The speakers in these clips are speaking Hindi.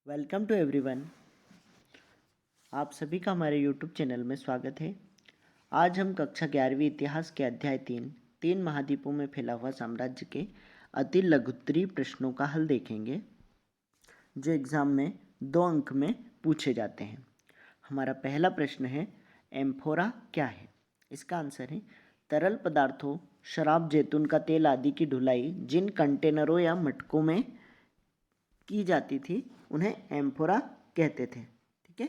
Welcome to everyone. आप सभी का हमारे यूट्यूब चैनल में स्वागत है। आज हम कक्षा 11वीं इतिहास के अध्याय 3 महाद्वीपों में फैला हुआ साम्राज्य के अति लघुत्तरीय प्रश्नों का हल देखेंगे जो एग्ज़ाम में 2 अंक में पूछे जाते हैं। हमारा पहला प्रश्न है, एम्फोरा क्या है? इसका आंसर है तरल पदार्थों, शराब, जैतून का तेल आदि की ढुलाई जिन कंटेनरों या मटकों में की जाती थी उन्हें एम्फोरा कहते थे। ठीक है,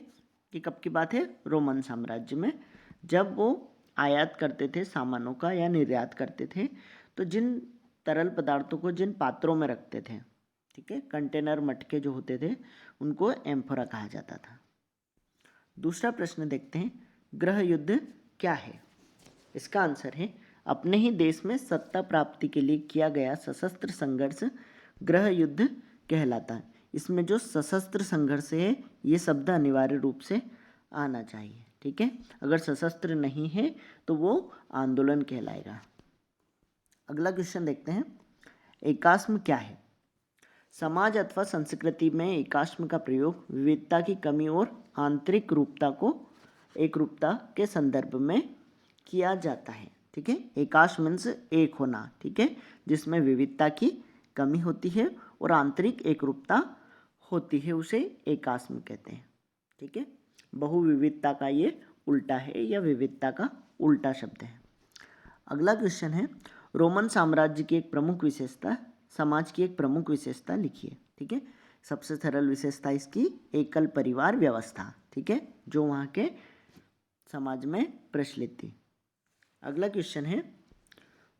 ये कब की बात है? रोमन साम्राज्य में, जब वो आयात करते थे सामानों का या निर्यात करते थे, तो जिन तरल पदार्थों को जिन पात्रों में रखते थे, ठीक है, कंटेनर मटके जो होते थे, उनको एम्फोरा कहा जाता था। दूसरा प्रश्न देखते हैं, गृह युद्ध क्या है? इसका आंसर है अपने ही देश में सत्ता प्राप्ति के लिए किया गया सशस्त्र संघर्ष गृह युद्ध कहलाता है। इसमें जो सशस्त्र संघर्ष है ये शब्द अनिवार्य रूप से आना चाहिए। ठीक है, अगर सशस्त्र नहीं है तो वो आंदोलन कहलाएगा। अगला क्वेश्चन देखते हैं, एकास्म क्या है? समाज अथवा संस्कृति में एकास्म का प्रयोग विविधता की कमी और आंतरिक रूपता को एकरूपता के संदर्भ में किया जाता है। ठीक है, एकास्म मीन्स एक होना, ठीक है, जिसमें विविधता की कमी होती है और आंतरिक एकरूपता होती है, उसे एकास्म कहते हैं। ठीक है, बहुविविधता का ये उल्टा है या विविधता का उल्टा शब्द है। अगला क्वेश्चन है, रोमन साम्राज्य की एक प्रमुख विशेषता, समाज की एक प्रमुख विशेषता लिखिए। ठीक है, सबसे सरल विशेषता इसकी एकल परिवार व्यवस्था, ठीक है, जो वहाँ के समाज में प्रचलित थी। अगला क्वेश्चन है,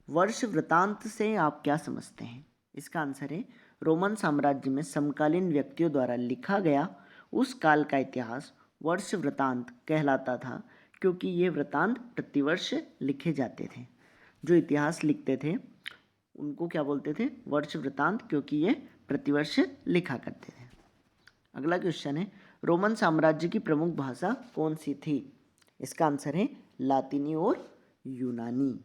वर्ष वृतांत से आप क्या समझते हैं? इसका आंसर है रोमन साम्राज्य में समकालीन व्यक्तियों द्वारा लिखा गया उस काल का इतिहास वर्ष वृतांत कहलाता था, क्योंकि ये वृतांत प्रतिवर्ष लिखे जाते थे। जो इतिहास लिखते थे उनको क्या बोलते थे? वर्ष वृतांत, क्योंकि ये प्रतिवर्ष लिखा करते थे। अगला क्वेश्चन है, रोमन साम्राज्य की प्रमुख भाषा कौन सी थी? इसका आंसर है लातिनी और यूनानी।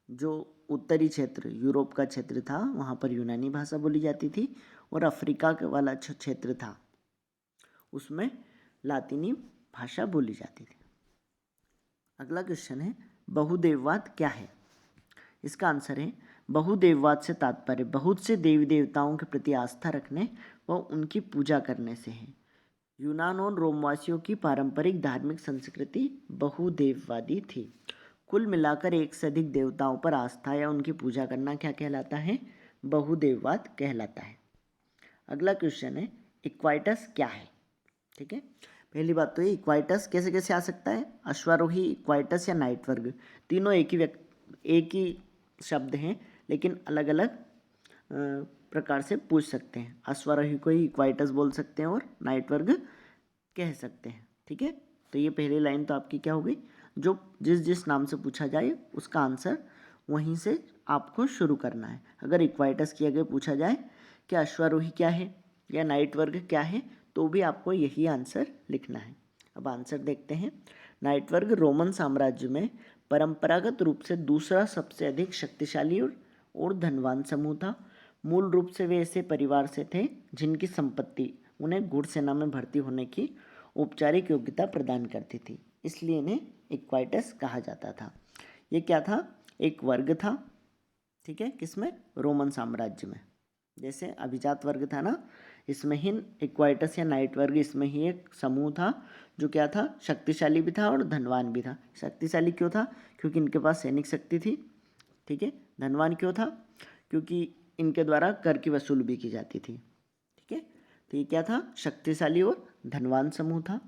जो उत्तरी क्षेत्र यूरोप का क्षेत्र था वहाँ पर यूनानी भाषा बोली जाती थी, और अफ्रीका का वाला जो क्षेत्र था उसमें लातिनी भाषा बोली जाती थी। अगला क्वेश्चन है, बहुदेववाद क्या है? इसका आंसर है बहुदेववाद से तात्पर्य बहुत से देवी देवताओं के प्रति आस्था रखने व उनकी पूजा करने से है। यूनान और रोमवासियों की पारंपरिक धार्मिक संस्कृति बहुदेववादी थी। कुल मिलाकर एक से अधिक देवताओं पर आस्था या उनकी पूजा करना क्या कहलाता है? बहुदेववाद कहलाता है। अगला क्वेश्चन है, इक्वाइटस क्या है? ठीक है, पहली बात तो ये इक्वाइटस कैसे कैसे आ सकता है? अश्वारोही, इक्वाइटस या नाइट वर्ग, तीनों एक ही शब्द हैं, लेकिन अलग अलग प्रकार से पूछ सकते हैं। अश्वारोही को ही इक्वाइटस बोल सकते हैं और नाइट वर्ग कह सकते हैं। ठीक है, तो ये पहली लाइन तो आपकी क्या हो गई? जो जिस नाम से पूछा जाए उसका आंसर वहीं से आपको शुरू करना है। अगर इक्वाइटस की अगर पूछा जाए कि अश्वारोही क्या है या नाइट वर्ग क्या है, तो भी आपको यही आंसर लिखना है। अब आंसर देखते हैं। नाइट वर्ग रोमन साम्राज्य में परंपरागत रूप से दूसरा सबसे अधिक शक्तिशाली और धनवान समूह था। मूल रूप से वे ऐसे परिवार से थे जिनकी संपत्ति उन्हें घुड़सेना में भर्ती होने की औपचारिक योग्यता प्रदान करती थी, इसलिए इन्हें इक्वाइटस कहा जाता था। ये क्या था? एक वर्ग था। ठीक है, किसमें? रोमन साम्राज्य में। जैसे अभिजात वर्ग था ना, इसमें ही इक्वाइटस या नाइट वर्ग, इसमें ही एक समूह था जो क्या था? शक्तिशाली भी था और धनवान भी था। शक्तिशाली क्यों था? क्योंकि इनके पास सैनिक शक्ति थी। ठीक है, धनवान क्यों था? क्योंकि इनके द्वारा कर की वसूल भी की जाती थी। ठीक है, तो ये क्या था? शक्तिशाली और धनवान समूह था,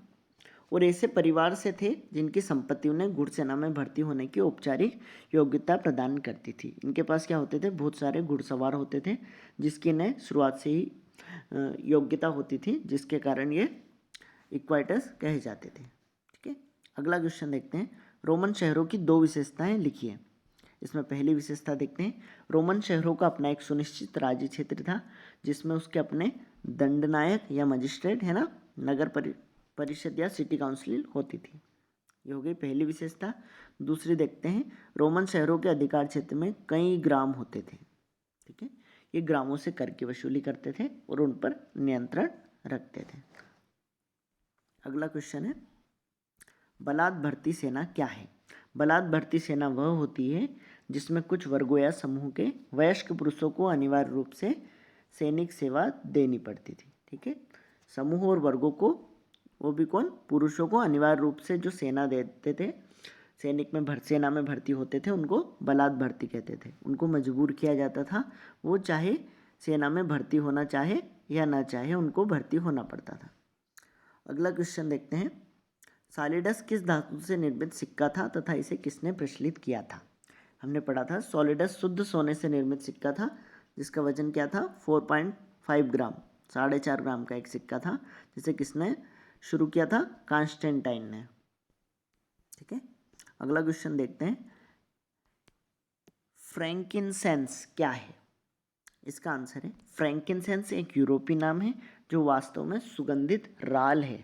और ऐसे परिवार से थे जिनकी संपत्ति उन्हें घुड़सेना में भर्ती होने की औपचारिक योग्यता प्रदान करती थी। इनके पास क्या होते थे? बहुत सारे घुड़सवार होते थे, जिसकी इन्हें शुरुआत से ही योग्यता होती थी, जिसके कारण ये इक्वाइटस कहे जाते थे। ठीक है, अगला क्वेश्चन देखते हैं, रोमन शहरों की 2 विशेषताएं लिखिए। इसमें पहली विशेषता देखते हैं, रोमन शहरों का अपना एक सुनिश्चित राज्य क्षेत्र था, जिसमें उसके अपने दंडनायक या मजिस्ट्रेट है ना, नगर परिषद या सिटी काउंसिल होती थी। ये हो गई पहली विशेषता। दूसरी देखते हैं, रोमन शहरों के अधिकार क्षेत्र में कई ग्राम होते थे। ठीक है, ये ग्रामों से कर की वसूली करते थे और उन पर नियंत्रण रखते थे। अगला क्वेश्चन है, बलात् भर्ती सेना क्या है? बलात् भर्ती सेना वह होती है जिसमें कुछ वर्गों या समूह के वयस्क पुरुषों को अनिवार्य रूप से सैनिक सेवा देनी पड़ती थी। ठीक है, समूह और वर्गों को, वो भी कौन? पुरुषों को अनिवार्य रूप से जो सेना देते थे, सेना में भर्ती होते थे, उनको बलात् भर्ती कहते थे। उनको मजबूर किया जाता था, वो चाहे सेना में भर्ती होना चाहे या ना चाहे, उनको भर्ती होना पड़ता था। अगला क्वेश्चन देखते हैं, सॉलिडस किस धातु से निर्मित सिक्का था तथा इसे किसने प्रचलित किया था? हमने पढ़ा था सॉलिडस शुद्ध सोने से निर्मित सिक्का था, जिसका वजन क्या था? 4.5 ग्राम, 4.5 ग्राम का एक सिक्का था, जिसे किसने शुरू किया था? कॉन्स्टेंटाइन ने। ठीक है, अगला क्वेश्चन देखते हैं, फ्रैंकिनसेंस क्या है? इसका आंसर है, फ्रैंकिनसेंस एक यूरोपीय नाम है जो वास्तव में सुगंधित राल है।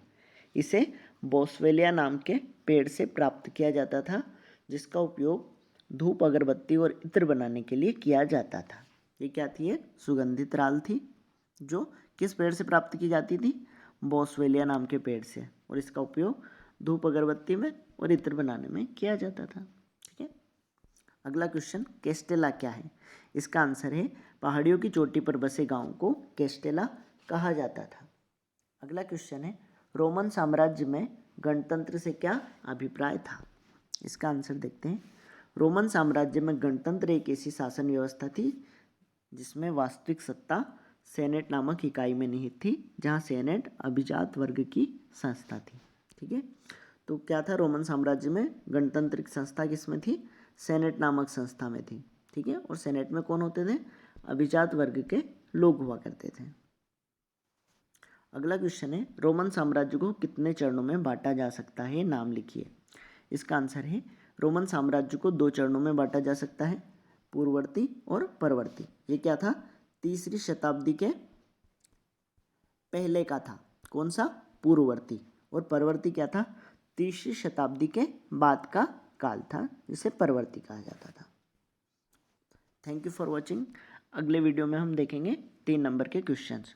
इसे बोस्वेलिया नाम के पेड़ से प्राप्त किया जाता था, जिसका उपयोग धूप, अगरबत्ती और इत्र बनाने के लिए किया जाता था। ये क्या थी? ये सुगंधित राल थी, जो किस पेड़ से प्राप्त की जाती थी? बोस्वेलिया नाम के पेड़ से, और इसका उपयोग धूप, अगरबत्ती में और इत्र बनाने में किया जाता था। ठीक है, अगला क्वेश्चन, कैस्टेला क्या है? इसका आंसर है, पहाड़ियों की चोटी पर बसे गांव को कैस्टेला कहा जाता था। अगला क्वेश्चन है, रोमन साम्राज्य में गणतंत्र से क्या अभिप्राय था? इसका आंसर देखते हैं, रोमन साम्राज्य में गणतंत्र एक ऐसी शासन व्यवस्था थी जिसमें वास्तविक सत्ता सेनेट नामक इकाई में निहित थी, जहां सेनेट अभिजात वर्ग की संस्था थी। ठीक है, तो क्या था? रोमन साम्राज्य में गणतंत्र की संस्था किस में थी? सेनेट नामक संस्था में थी। ठीक है, और सेनेट में कौन होते थे? अभिजात वर्ग के लोग हुआ करते थे। अगला क्वेश्चन है, रोमन साम्राज्य को कितने चरणों में बांटा जा सकता है? नाम लिखिए। इसका आंसर है, रोमन साम्राज्य को 2 चरणों में बांटा जा सकता है, पूर्ववर्ती और परवर्ती। ये क्या था? 3री शताब्दी के पहले का था। कौन सा? पूर्ववर्ती। और परवर्ती क्या था? 3री शताब्दी के बाद का काल था, जिसे परवर्ती कहा जाता था। Thank you for watching. अगले वीडियो में हम देखेंगे 3 नंबर के क्वेश्चंस।